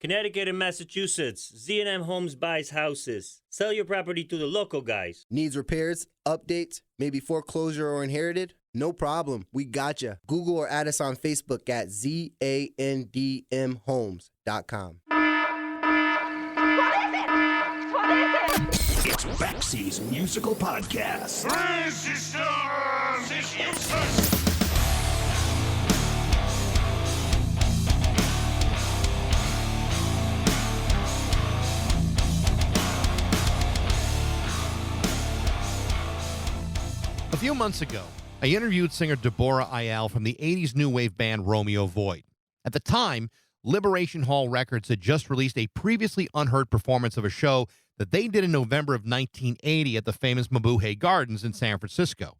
Connecticut and Massachusetts, Z&M Homes buys houses. Sell your property to the local guys. Needs repairs, updates, maybe foreclosure or inherited? No problem. We gotcha. Google or add us on Facebook at ZANDMHomes.com. What is it? It's Baxie's musical podcast. Resistance is useless. A few months ago, I interviewed singer Deborah Ayal from the 80s new wave band Romeo Void. At the time, Liberation Hall Records had just released a previously unheard performance of a show that they did in November of 1980 at the famous Mabuhay Gardens in San Francisco.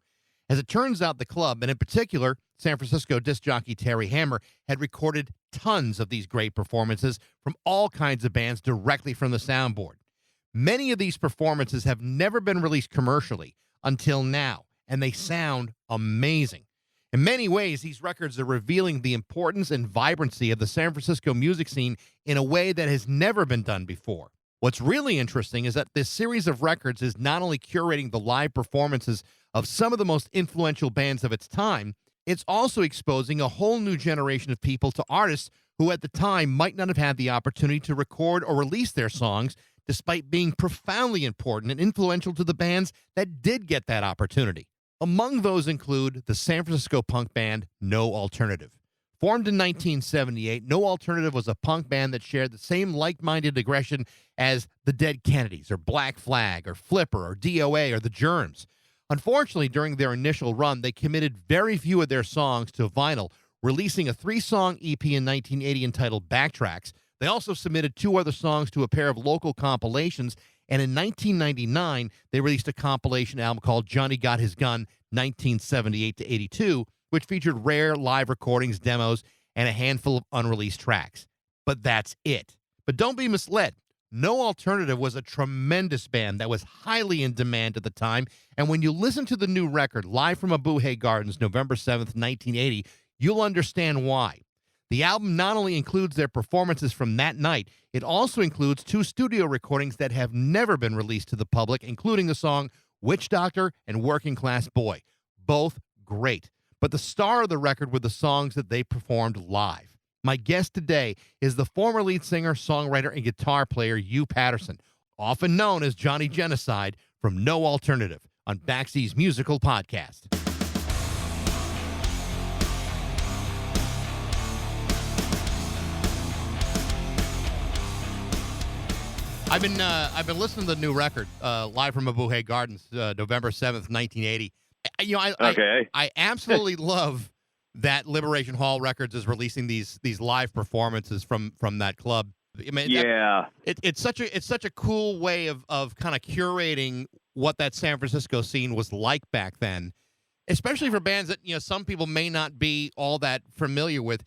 As it turns out, the club, and in particular, San Francisco disc jockey Terry Hammer, had recorded tons of these great performances from all kinds of bands directly from the soundboard. Many of these performances have never been released commercially until now, and they sound amazing. In many ways, these records are revealing the importance and vibrancy of the San Francisco music scene in a way that has never been done before. What's really interesting is that this series of records is not only curating the live performances of some of the most influential bands of its time, it's also exposing a whole new generation of people to artists who at the time might not have had the opportunity to record or release their songs, despite being profoundly important and influential to the bands that did get that opportunity. Among those include the San Francisco punk band No Alternative. Formed in 1978, No Alternative was a punk band that shared the same like-minded aggression as the Dead Kennedys or Black Flag or Flipper or DOA or the Germs. Unfortunately, during their initial run, they committed very few of their songs to vinyl, releasing a 3-song EP in 1980 entitled Backtracks. They also submitted 2 other songs to a pair of local compilations, and in 1999, they released a compilation album called Johnny Got His Gun, 1978-82, which featured rare live recordings, demos, and a handful of unreleased tracks. But that's it. But don't be misled. No Alternative was a tremendous band that was highly in demand at the time, and when you listen to the new record, live from Mabuhay Gardens, November 7th, 1980, you'll understand why. The album not only includes their performances from that night, it also includes 2 studio recordings that have never been released to the public, including the song Witch Doctor and Working Class Boy. Both great. But the star of the record were the songs that they performed live. My guest today is the former lead singer, songwriter, and guitar player Hugh Patterson, often known as Johnny Genocide from No Alternative on Baxie's musical podcast. I've been listening to the new record, live from Mabuhay Gardens, November 7th, 1980. I absolutely love that Liberation Hall Records is releasing these live performances from that club. I mean, it's such a cool way of kind of curating what that San Francisco scene was like back then, especially for bands that some people may not be all that familiar with.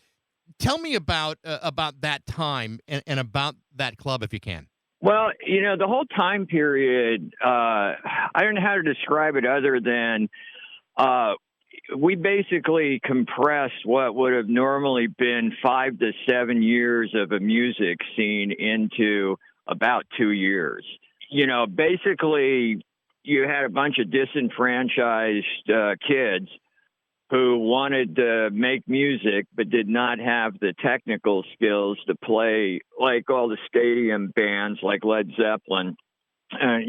Tell me about that time and about that club if you can. Well, the whole time period, I don't know how to describe it other than we basically compressed what would have normally been 5 to 7 years of a music scene into about 2 years. Basically, you had a bunch of disenfranchised kids who wanted to make music but did not have the technical skills to play like all the stadium bands like Led Zeppelin. I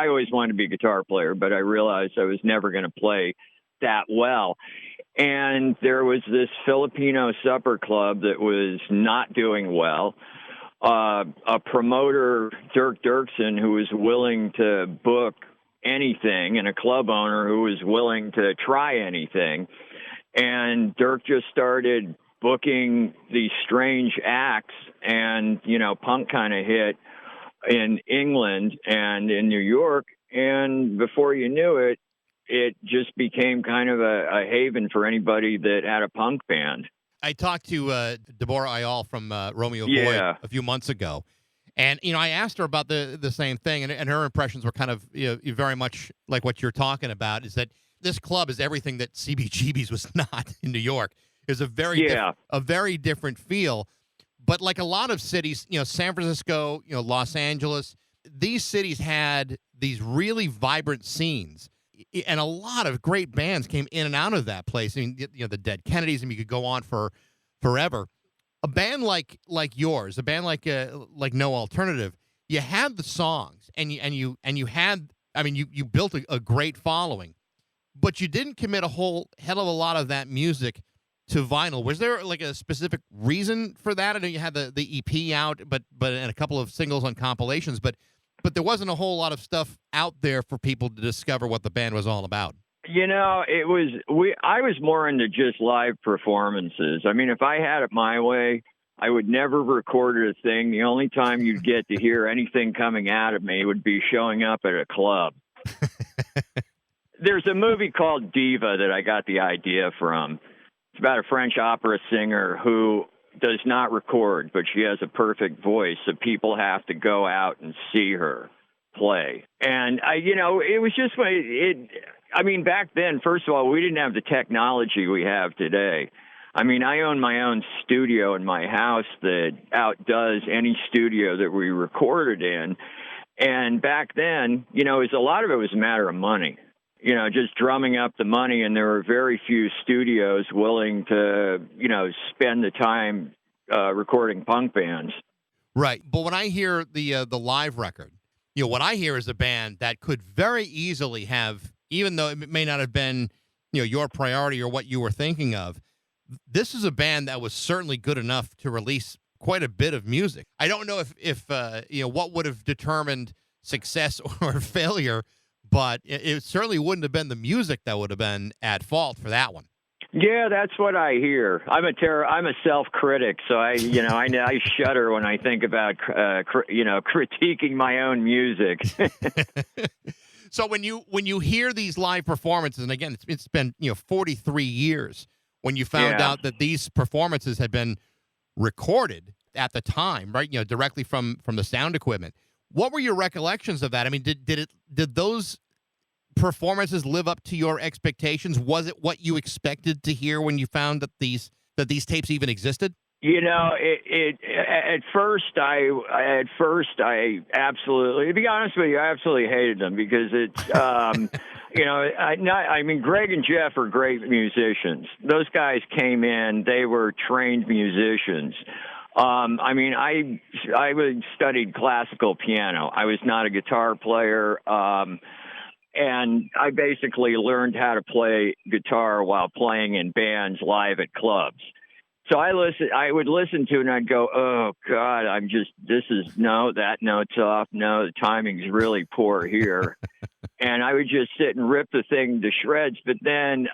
always wanted to be a guitar player, but I realized I was never going to play that well. And there was this Filipino supper club that was not doing well. A promoter, Dirk Dirksen, who was willing to book anything, and a club owner who was willing to try anything. And Dirk just started booking these strange acts, and, punk kind of hit in England and in New York. And before you knew it, it just became kind of a haven for anybody that had a punk band. I talked to Deborah Ayal from Romeo Void a few months ago. And, I asked her about the same thing, and her impressions were kind of very much like what you're talking about, is that this club is everything that CBGB's was not in New York. There's a very different feel. But like a lot of cities, San Francisco, Los Angeles, these cities had these really vibrant scenes. And a lot of great bands came in and out of that place. I mean, the Dead Kennedys, and you could go on for forever. A band like yours, a band like No Alternative, you had the songs, and you had, I mean, you built a great following, but you didn't commit a whole hell of a lot of that music to vinyl. Was there like a specific reason for that? I know you had the EP out, but and a couple of singles on compilations, but there wasn't a whole lot of stuff out there for people to discover what the band was all about. I was more into just live performances. I mean, if I had it my way, I would never record a thing. The only time you'd get to hear anything coming out of me would be showing up at a club. There's a movie called Diva that I got the idea from. It's about a French opera singer who does not record, but she has a perfect voice, so people have to go out and see her play. And it was just back then, first of all, we didn't have the technology we have today. I mean, I own my own studio in my house that outdoes any studio that we recorded in. And back then, a lot of it was a matter of money. Just drumming up the money, and there were very few studios willing to, spend the time recording punk bands. Right. But when I hear the live record, what I hear is a band that could very easily have, even though it may not have been, your priority or what you were thinking of, this is a band that was certainly good enough to release quite a bit of music. I don't know if what would have determined success or failure, but it certainly wouldn't have been the music that would have been at fault for that one. Yeah, that's what I hear. I'm a self-critic, so I shudder when I think about critiquing my own music. So when you hear these live performances, and again, it's been 43 years when you found out that these performances had been recorded at the time, right? Directly from the sound equipment. What were your recollections of that? I mean, did those performances live up to your expectations? Was it what you expected to hear when you found that these tapes even existed? At first I absolutely, to be honest with you, I absolutely hated them because it's, Greg and Jeff are great musicians. Those guys came in, they were trained musicians. I studied classical piano. I was not a guitar player. And I basically learned how to play guitar while playing in bands live at clubs. So I would listen to it and I'd go, oh God, that note's off. No, the timing's really poor here. And I would just sit and rip the thing to shreds. But then,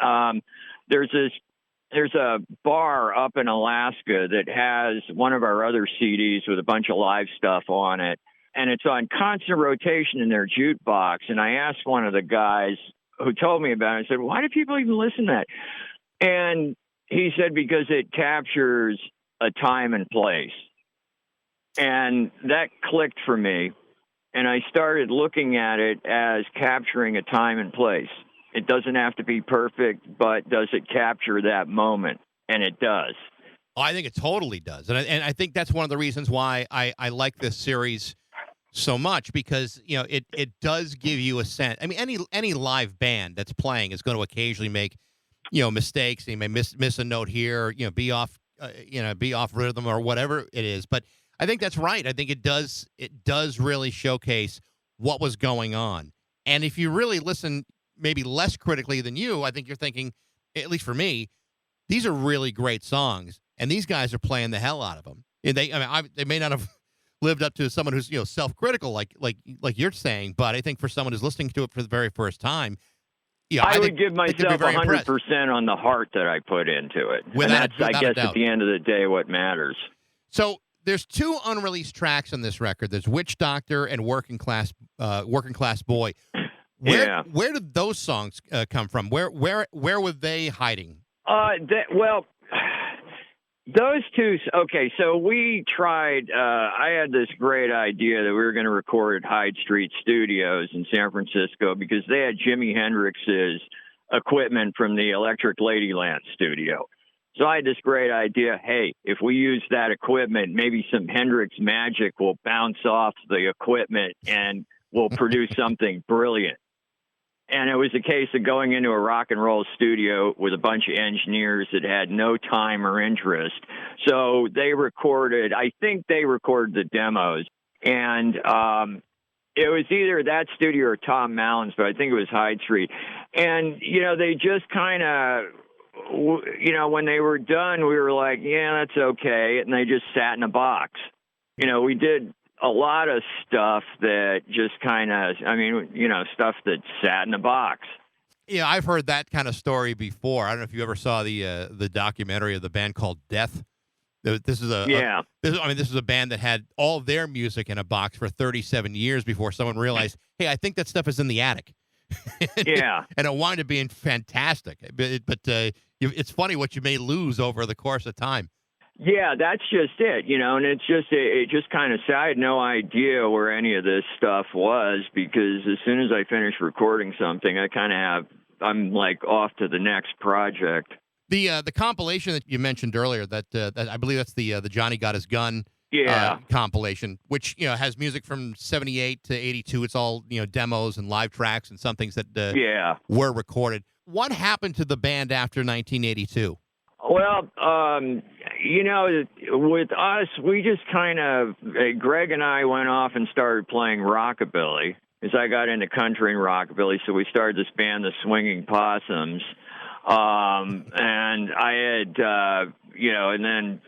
there's a bar up in Alaska that has one of our other CDs with a bunch of live stuff on it. And it's on constant rotation in their jukebox. And I asked one of the guys who told me about it, I said, why do people even listen to that? And he said, because it captures a time and place. And that clicked for me. And I started looking at it as capturing a time and place. It doesn't have to be perfect, but does it capture that moment? And it does. Oh, I think it totally does. And I think that's one of the reasons why I like this series so much, because it does give you a sense. I mean, any live band that's playing is going to occasionally make mistakes. They may miss a note here, be off rhythm or whatever it is. But I think that's right. I think it does really showcase what was going on. And if you really listen, maybe less critically than you, I think you're thinking, at least for me, these are really great songs, and these guys are playing the hell out of them. And they may not have lived up to someone who's self-critical like you're saying, but I think for someone who's listening to it for the very first time, I would give myself 100% on the heart that I put into it. And that's, I guess, at the end of the day, what matters. So there's two unreleased tracks on this record. There's Witch Doctor and Working Class Boy. Where did those songs come from? Where were they hiding? Those two. Okay, so we tried. I had this great idea that we were going to record at Hyde Street Studios in San Francisco because they had Jimi Hendrix's equipment from the Electric Ladyland studio. So I had this great idea. Hey, if we use that equipment, maybe some Hendrix magic will bounce off the equipment and we'll produce something brilliant. And it was a case of going into a rock and roll studio with a bunch of engineers that had no time or interest. So they recorded, I think they recorded the demos. And it was either that studio or Tom Mallin's, but I think it was Hyde Street. And, they just kind of, when they were done, we were like, yeah, that's okay. And they just sat in a box. We did a lot of stuff that just kind of, stuff that sat in a box. Yeah, I've heard that kind of story before. I don't know if you ever saw the documentary of the band called Death. This is this is a band that had all their music in a box for 37 years before someone realized, hey, I think that stuff is in the attic. Yeah. And it wound up being fantastic. But it's funny what you may lose over the course of time. Yeah, that's just it, and it just kind of I had no idea where any of this stuff was, because as soon as I finish recording something, I'm like off to the next project. The compilation that you mentioned earlier, that I believe that's the Johnny Got His Gun compilation, which has music from 78 to 82. It's all demos and live tracks and some things that were recorded. What happened to the band after 1982? Well, with us, we just kind of, Greg and I went off and started playing rockabilly, as I got into country and rockabilly. So we started this band, the Swinging Possums. And I had, and then,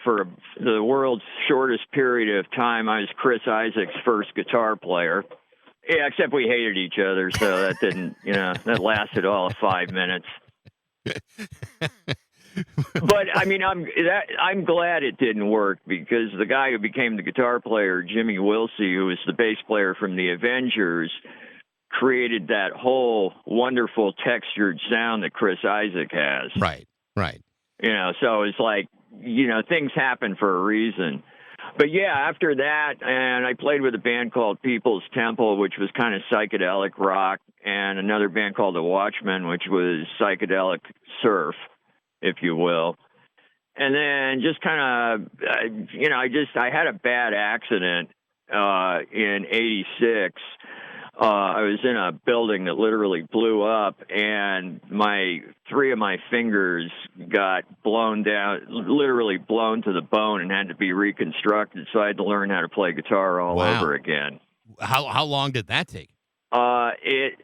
for the world's shortest period of time, I was Chris Isaac's first guitar player. Yeah, except we hated each other, so that didn't, that lasted all of 5 minutes. But I'm glad it didn't work, because the guy who became the guitar player, Jimmy Wilsey, who was the bass player from the Avengers, created that whole wonderful textured sound that Chris Isaac has. Right. So it's like, things happen for a reason. But yeah, after that, and I played with a band called People's Temple, which was kind of psychedelic rock, and another band called The Watchmen, which was psychedelic surf, if you will. And then just kind of, I had a bad accident in 86. I was in a building that literally blew up, and three of my fingers got blown down, literally blown to the bone, and had to be reconstructed. So I had to learn how to play guitar all over again. How long did that take? It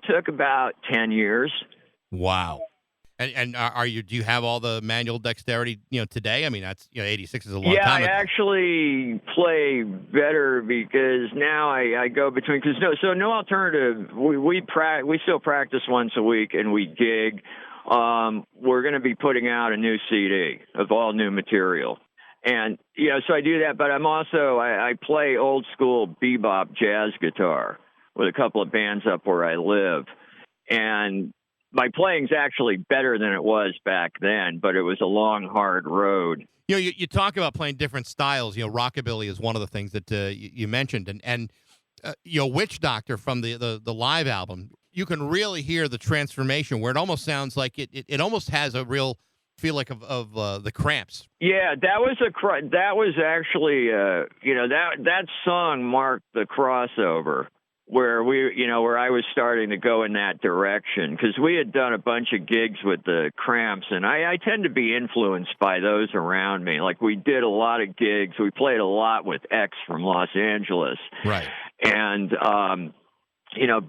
took about 10 years. Wow. And do you have all the manual dexterity, today? I mean, that's, 86 is a long time ago. Yeah, I actually play better, because now I go between, no alternative. We still practice once a week, and we gig. We're going to be putting out a new CD of all new material. And, so I do that, but I'm also, I play old school bebop jazz guitar with a couple of bands up where I live. And my playing's actually better than it was back then, but it was a long, hard road. You talk about playing different styles. Rockabilly is one of the things that you mentioned, and Witch Doctor from the live album. You can really hear the transformation, where it almost sounds like it almost has a real feel like of the Cramps. Yeah, that was actually that song marked the crossover, where I was starting to go in that direction, because we had done a bunch of gigs with the Cramps, and I tend to be influenced by those around me. Like, we did a lot of gigs. We played a lot with X from Los Angeles. Right. And,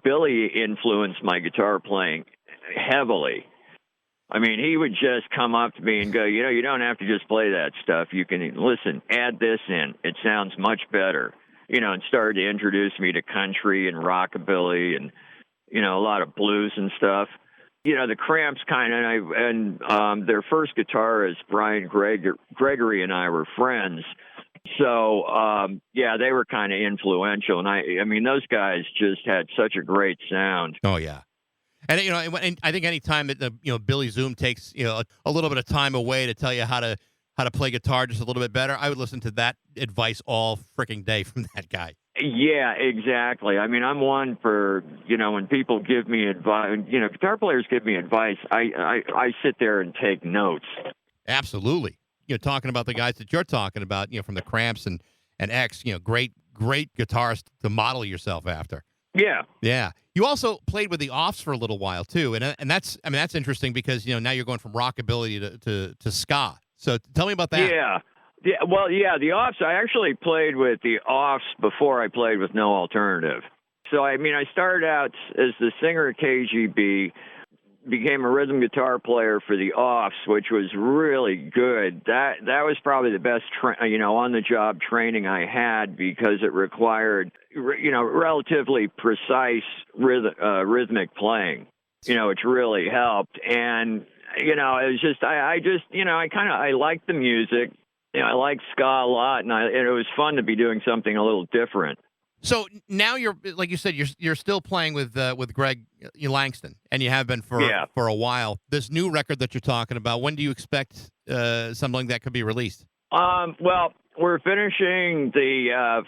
Billy influenced my guitar playing heavily. I mean, he would just come up to me and go, you don't have to just play that stuff. You can listen, add this in. It sounds much better. And started to introduce me to country and rockabilly and, a lot of blues and stuff. The Cramps their first guitarist, Brian Gregory, and I were friends. So, they were kind of influential. And I mean, those guys just had such a great sound. Oh, yeah. And, and I think any time that, Billy Zoom takes, a little bit of time away to tell you how to play guitar just a little bit better, I would listen to that advice all freaking day from that guy. Yeah, exactly. I mean, I'm one for, when people give me advice, guitar players give me advice, I sit there and take notes. Absolutely. Talking about the guys that you're talking about, from the Cramps and X, great guitarist to model yourself after. Yeah. Yeah. You also played with the Offs for a little while too, and that's interesting because now you're going from rockabilly to ska. So tell me about that. Yeah. Yeah. Well, yeah, the Offs. I actually played with the Offs before I played with No Alternative. So I started out as the singer at KGB, became a rhythm guitar player for the Offs, which was really good. That was probably the best on the job training I had, because it required relatively precise rhythmic playing, which really helped. And it was just I liked the music. I like ska a lot, and it was fun to be doing something a little different. So now you're, like you said, you're still playing with Greg Langston, and you have been for a while. This new record that you're talking about, when do you expect something that could be released? Well, we're finishing the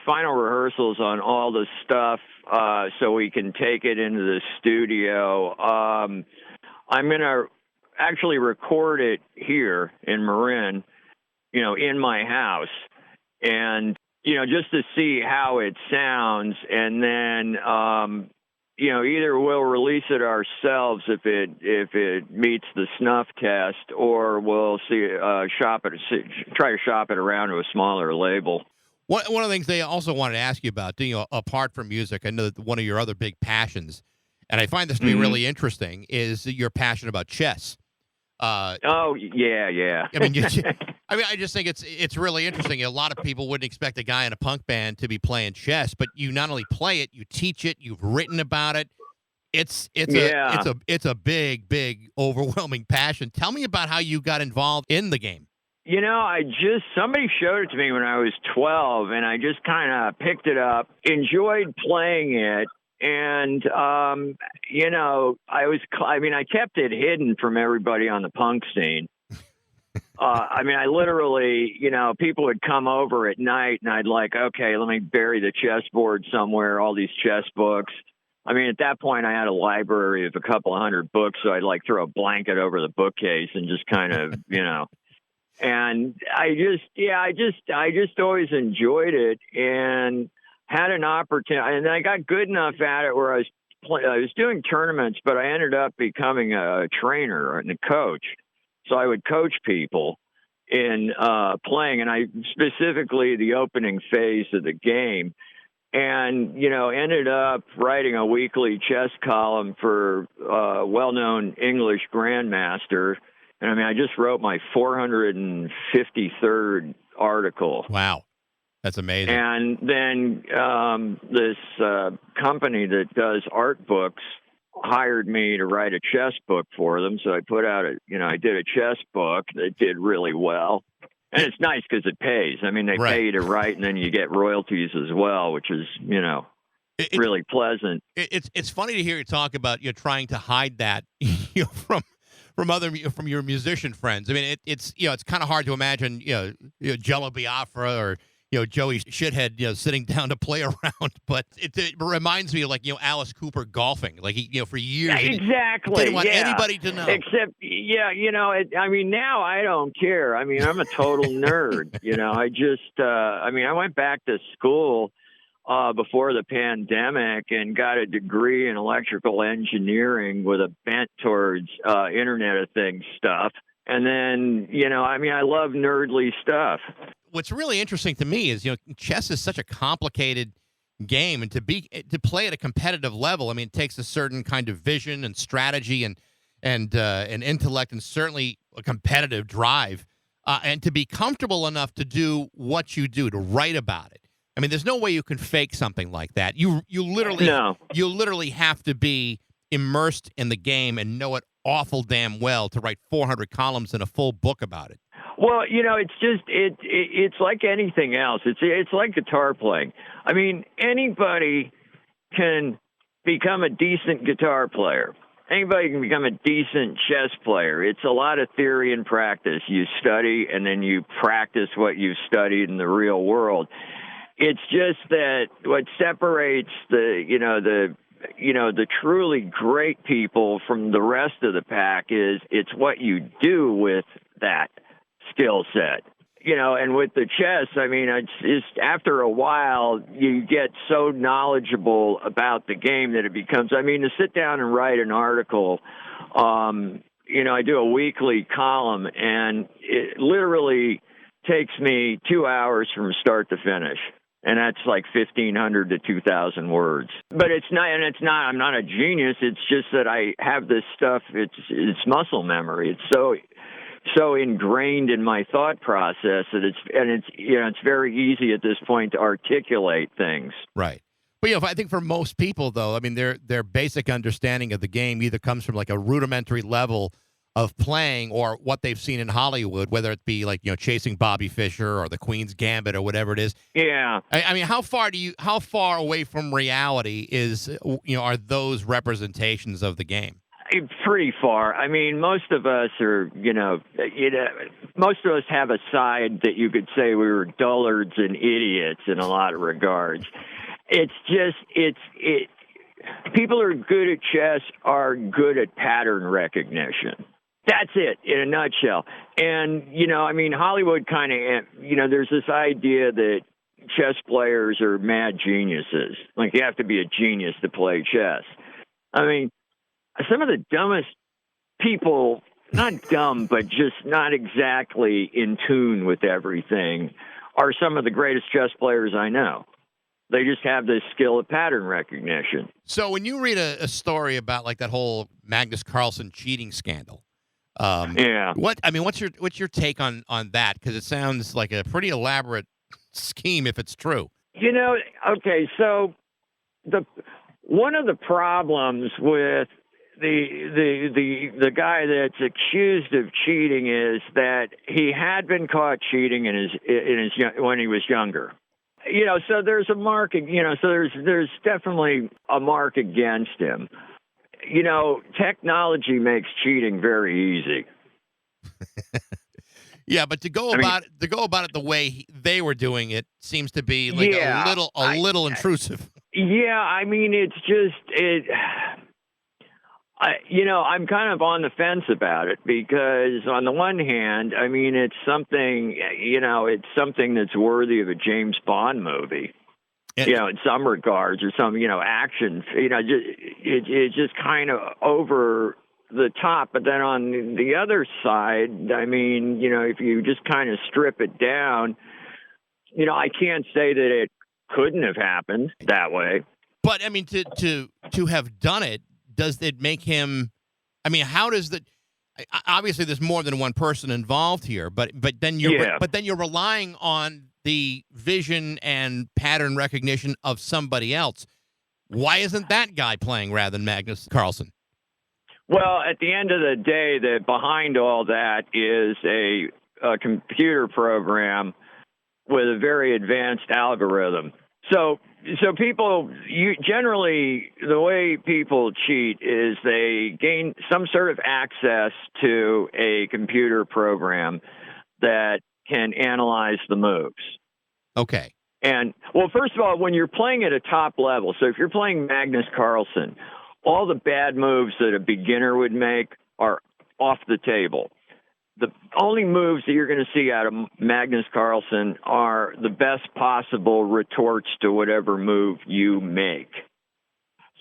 final rehearsals on all the stuff, so we can take it into the studio. I'm gonna actually record it here in Marin, in my house, and just to see how it sounds, and then either we'll release it ourselves if it meets the snuff test, or we'll try to shop it around to a smaller label. One of the things they also wanted to ask you about, apart from music, I know that one of your other big passions, and I find this to be really interesting, is your passion about chess. Oh yeah. I just think it's really interesting. A lot of people wouldn't expect a guy in a punk band to be playing chess, but you not only play it, you teach it, you've written about it. It's a big overwhelming passion. Tell me about how you got involved in the game. Somebody showed it to me when I was 12, and I just kind of picked it up, enjoyed playing it. And, I kept it hidden from everybody on the punk scene. I literally, people would come over at night, and I'd okay, let me bury the chessboard somewhere, all these chess books. At that point I had a library of a couple of hundred books, so I'd throw a blanket over the bookcase and just kind of, and I just always enjoyed it, and had an opportunity, and I got good enough at it where I was doing tournaments, but I ended up becoming a trainer and a coach. So I would coach people in playing, and I specifically the opening phase of the game, and ended up writing a weekly chess column for a well-known English grandmaster. And I just wrote my 453rd article. Wow. That's amazing. And then this company that does art books hired me to write a chess book for them. So I put out I did a chess book that did really well. And it's nice because it pays. They pay you to write, and then you get royalties as well, which is, really pleasant. It's funny to hear you talk about trying to hide that from your musician friends. It's kind of hard to imagine Jello Biafra or Joey Shithead, sitting down to play around, but it reminds me of Alice Cooper golfing, for years. Yeah, exactly. Didn't want anybody to know. Except, now I don't care. I'm a total nerd. I went back to school before the pandemic and got a degree in electrical engineering with a bent towards Internet of Things stuff. And then, I love nerdly stuff. What's really interesting to me is, chess is such a complicated game, and to play at a competitive level, it takes a certain kind of vision and strategy and intellect, and certainly a competitive drive, and to be comfortable enough to do what you do, to write about it. There's no way you can fake something like that. You literally have to be immersed in the game and know it awful damn well to write 400 columns and a full book about it. Well, it's like anything else. It's like guitar playing. Anybody can become a decent guitar player. Anybody can become a decent chess player. It's a lot of theory and practice. You study, and then you practice what you've studied in the real world. It's just that what separates the truly great people from the rest of the pack is it's what you do with that skill set. And with the chess, I mean, it's after a while you get so knowledgeable about the game that it becomes. I mean, to sit down and write an article, I do a weekly column, and it literally takes me 2 hours from start to finish. And that's like 1,500 to 2,000 words. But I'm not a genius. It's just that I have this stuff. It's muscle memory. It's so ingrained in my thought process that it's very easy at this point to articulate things. Right. But I think for most people, though, I mean, their basic understanding of the game either comes from like a rudimentary level of playing or what they've seen in Hollywood, whether it be like, Chasing Bobby Fischer or the Queen's Gambit or whatever it is. Yeah. I mean, how far away from reality are those representations of the game? Pretty far. I mean, most of us are, most of us have a side that you could say we were dullards and idiots in a lot of regards. It's just, people who are good at chess are good at pattern recognition. That's it in a nutshell. And, Hollywood kind of, there's this idea that chess players are mad geniuses. Like you have to be a genius to play chess. I mean, some of the dumbest people, not dumb, but just not exactly in tune with everything, are some of the greatest chess players I know. They just have this skill of pattern recognition. So when you read a story about like that whole Magnus Carlsen cheating scandal, what's your take on that? Because it sounds like a pretty elaborate scheme if it's true. Okay, so one of the problems with the guy that's accused of cheating is that he had been caught cheating when he was younger. So there's a mark. So there's definitely a mark against him. Technology makes cheating very easy. Yeah, but to go about it the way they were doing it seems to be like a little intrusive. Yeah, I mean, it's just I'm kind of on the fence about it because on the one hand, I mean, it's something that's worthy of a James Bond movie. In some regards, or some, action, it's just kind of over the top. But then on the other side, I mean, if you just kind of strip it down, I can't say that it couldn't have happened that way. But I mean, to have done it, does it make him? I mean, how does that? Obviously, there's more than one person involved here, but then you're relying on the vision and pattern recognition of somebody else. Why isn't that guy playing rather than Magnus Carlsen? Well, at the end of the day, behind all that is a computer program with a very advanced algorithm. So people, generally, the way people cheat is they gain some sort of access to a computer program that can analyze the moves. Okay. And, well, first of all, when you're playing at a top level, so if you're playing Magnus Carlsen, all the bad moves that a beginner would make are off the table. The only moves that you're going to see out of Magnus Carlsen are the best possible retorts to whatever move you make.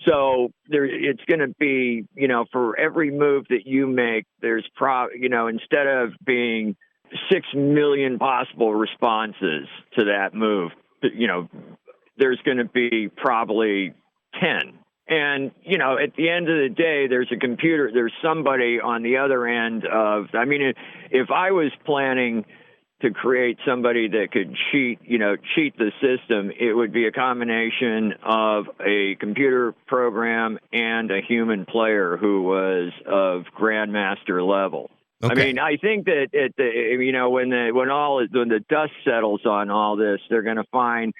So it's going to be, for every move that you make, there's instead of being 6 million possible responses to that move, there's going to be probably 10. And, at the end of the day, there's somebody on the other end of, I mean, if I was planning to create somebody that could cheat the system, it would be a combination of a computer program and a human player who was of grandmaster level. Okay. I mean, I think that when the dust settles on all this, they're going to find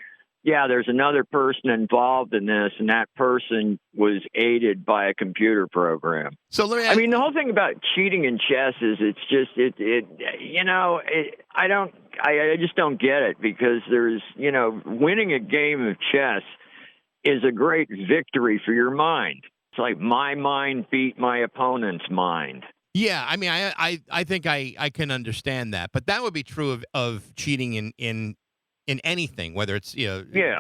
yeah, there's another person involved in this, and that person was aided by a computer program. So let me I mean, the whole thing about cheating in chess is it's just I just don't get it, because there's, winning a game of chess is a great victory for your mind. It's like my mind beat my opponent's mind. Yeah, I mean, I think I can understand that, but that would be true of cheating in anything, whether it's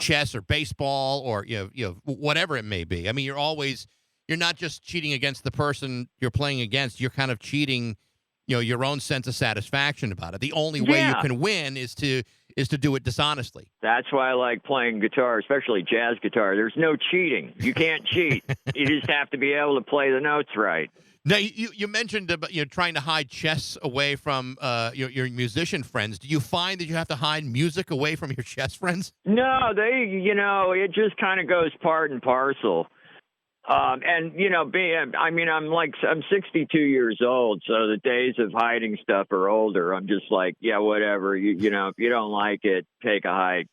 chess or baseball or whatever it may be. I mean, you're not just cheating against the person you're playing against. You're kind of cheating, your own sense of satisfaction about it. The only way you can win is to do it dishonestly. That's why I like playing guitar, especially jazz guitar. There's no cheating. You can't cheat. You just have to be able to play the notes right. Now, you mentioned about trying to hide chess away from your musician friends. Do you find that you have to hide music away from your chess friends? No, it just kind of goes part and parcel. I'm 62 years old, so the days of hiding stuff are older. I'm just like, yeah, whatever. If you don't like it, take a hike.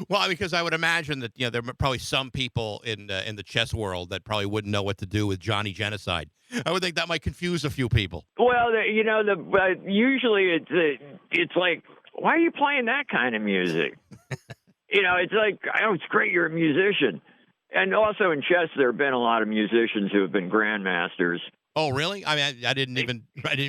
Well, because I would imagine that there are probably some people in the chess world that probably wouldn't know what to do with Johnny Genocide. I would think that might confuse a few people. Well, usually it's like, why are you playing that kind of music? It's like, oh, it's great, you're a musician. And also in chess, there have been a lot of musicians who have been grandmasters. Oh, really? I mean, I didn't even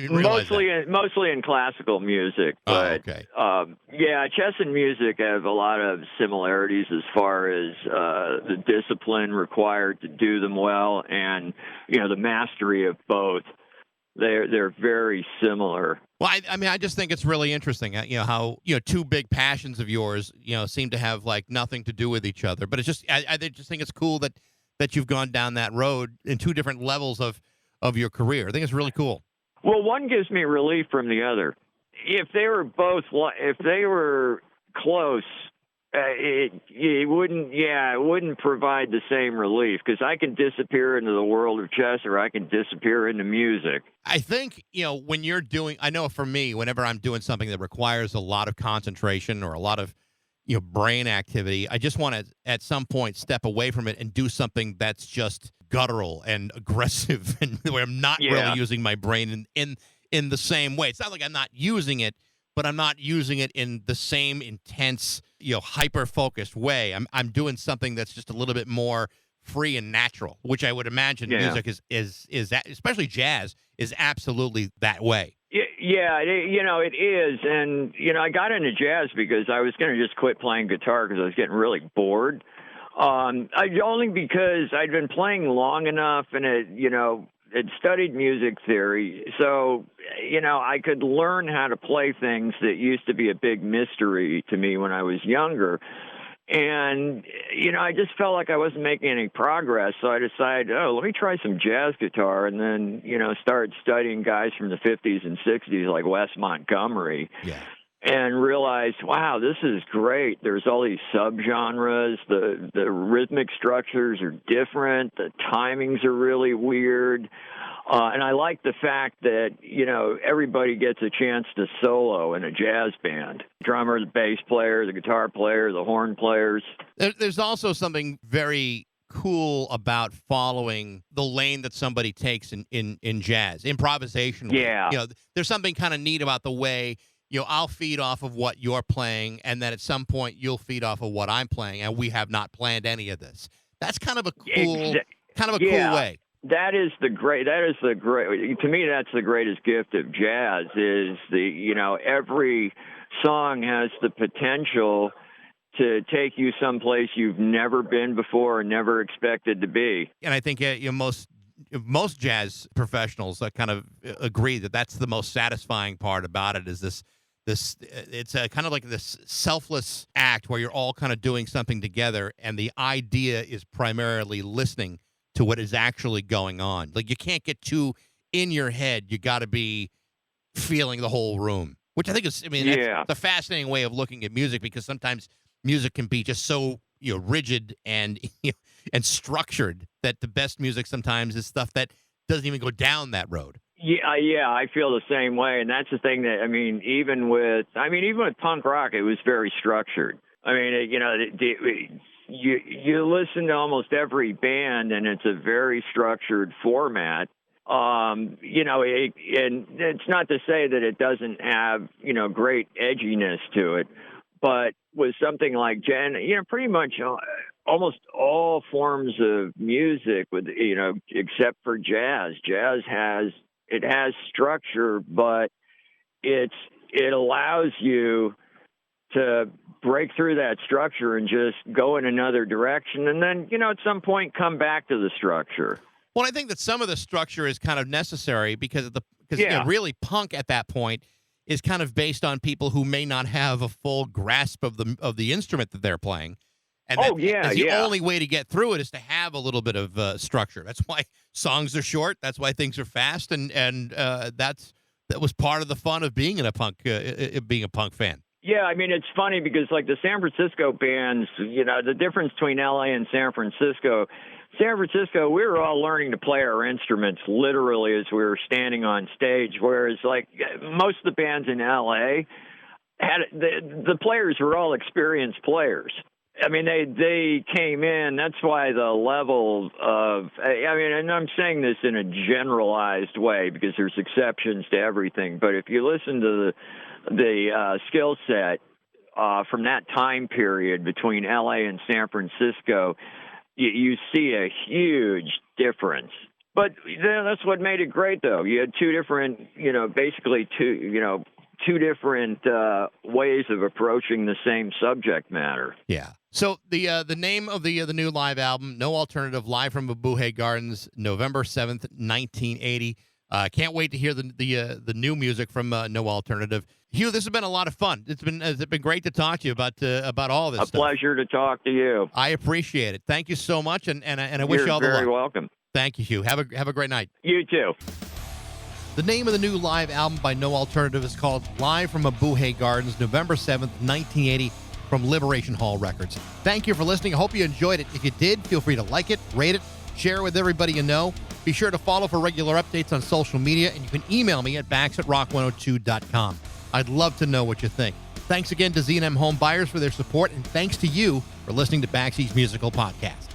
realize mostly in classical music. But, okay. Chess and music have a lot of similarities as far as the discipline required to do them well, and the mastery of both. They're very similar. Well, I just think it's really interesting, how two big passions of yours, seem to have like nothing to do with each other. But it's just, I just think it's cool that you've gone down that road in two different levels of your career. I think it's really cool. Well, one gives me relief from the other. If they were close, it wouldn't provide the same relief, because I can disappear into the world of chess, or I can disappear into music. I think, when you're doing, I know for me, whenever I'm doing something that requires a lot of concentration or a lot of, brain activity, I just want to, at some point, step away from it and do something that's just guttural and aggressive, and where I'm not really using my brain in the same way. It's not like I'm not using it, but I'm not using it in the same intense, hyper-focused way. I'm doing something that's just a little bit more free and natural, which I would imagine music is especially jazz, is absolutely that way. Yeah, it is. And, I got into jazz because I was going to just quit playing guitar because I was getting really bored. Only because I'd been playing long enough, and had studied music theory. So, I could learn how to play things that used to be a big mystery to me when I was younger. And, I just felt like I wasn't making any progress. So I decided, let me try some jazz guitar. And then, started studying guys from the 50s and 60s like Wes Montgomery. Yeah. And realized, wow, this is great. There's all these subgenres. The rhythmic structures are different. The timings are really weird. And I like the fact that, everybody gets a chance to solo in a jazz band. Drummer, the bass player, the guitar player, the horn players. There's also something very cool about following the lane that somebody takes in jazz, improvisation. Yeah. There's something kind of neat about the way, I'll feed off of what you're playing, and then at some point you'll feed off of what I'm playing, and we have not planned any of this. That's kind of a cool, cool way. To me, that's the greatest gift of jazz is every song has the potential to take you someplace you've never been before or never expected to be. And I think most jazz professionals kind of agree that that's the most satisfying part about it, is this it's kind of like this selfless act where you're all kind of doing something together, and the idea is primarily listening to what is actually going on. Like, you can't get too in your head. You got to be feeling the whole room, which I think is, that's a fascinating way of looking at music, because sometimes music can be just so, rigid and, and structured that the best music sometimes is stuff that doesn't even go down that road. Yeah, I feel the same way, and that's the thing that even with punk rock, it was very structured. I mean, you listen to almost every band, and it's a very structured format. And it's not to say that it doesn't have great edginess to it, but with something like pretty much almost all forms of music, with except for jazz. Jazz has structure, but it allows you to break through that structure and just go in another direction, and then at some point come back to the structure. Well, I think that some of the structure is kind of necessary because really punk at that point is kind of based on people who may not have a full grasp of the instrument that they're playing. And the only way to get through it is to have a little bit of structure. That's why songs are short. That's why things are fast, and that was part of the fun of being a punk fan. Yeah, I mean, it's funny because like the San Francisco bands, the difference between LA and San Francisco, we were all learning to play our instruments literally as we were standing on stage, whereas like most of the bands in LA had the players were all experienced players. I mean, they came in. That's why the level of, and I'm saying this in a generalized way because there's exceptions to everything. But if you listen to the skill set from that time period between LA and San Francisco, you see a huge difference. But that's what made it great, though. You had two different, basically two different ways of approaching the same subject matter. Yeah. So the name of the new live album, No Alternative, live from Mabuhay Gardens, November 7th, 1980. Can't wait to hear the new music from No Alternative. Hugh, this has been a lot of fun. It's been great to talk to you about all this stuff. A pleasure to talk to you. I appreciate it. Thank you so much, and I wish you all the luck. You're very welcome. Thank you, Hugh. Have a great night. You too. The name of the new live album by No Alternative is called Live from Mabuhay Gardens, November 7th, 1980, from Liberation Hall Records. Thank you for listening. I hope you enjoyed it. If you did, feel free to like it, rate it, share it with everybody you know. Be sure to follow for regular updates on social media, and you can email me at bax@rock102.com. I'd love to know what you think. Thanks again to Z&M Home Buyers for their support, and thanks to you for listening to Baxie's Musical Podcast.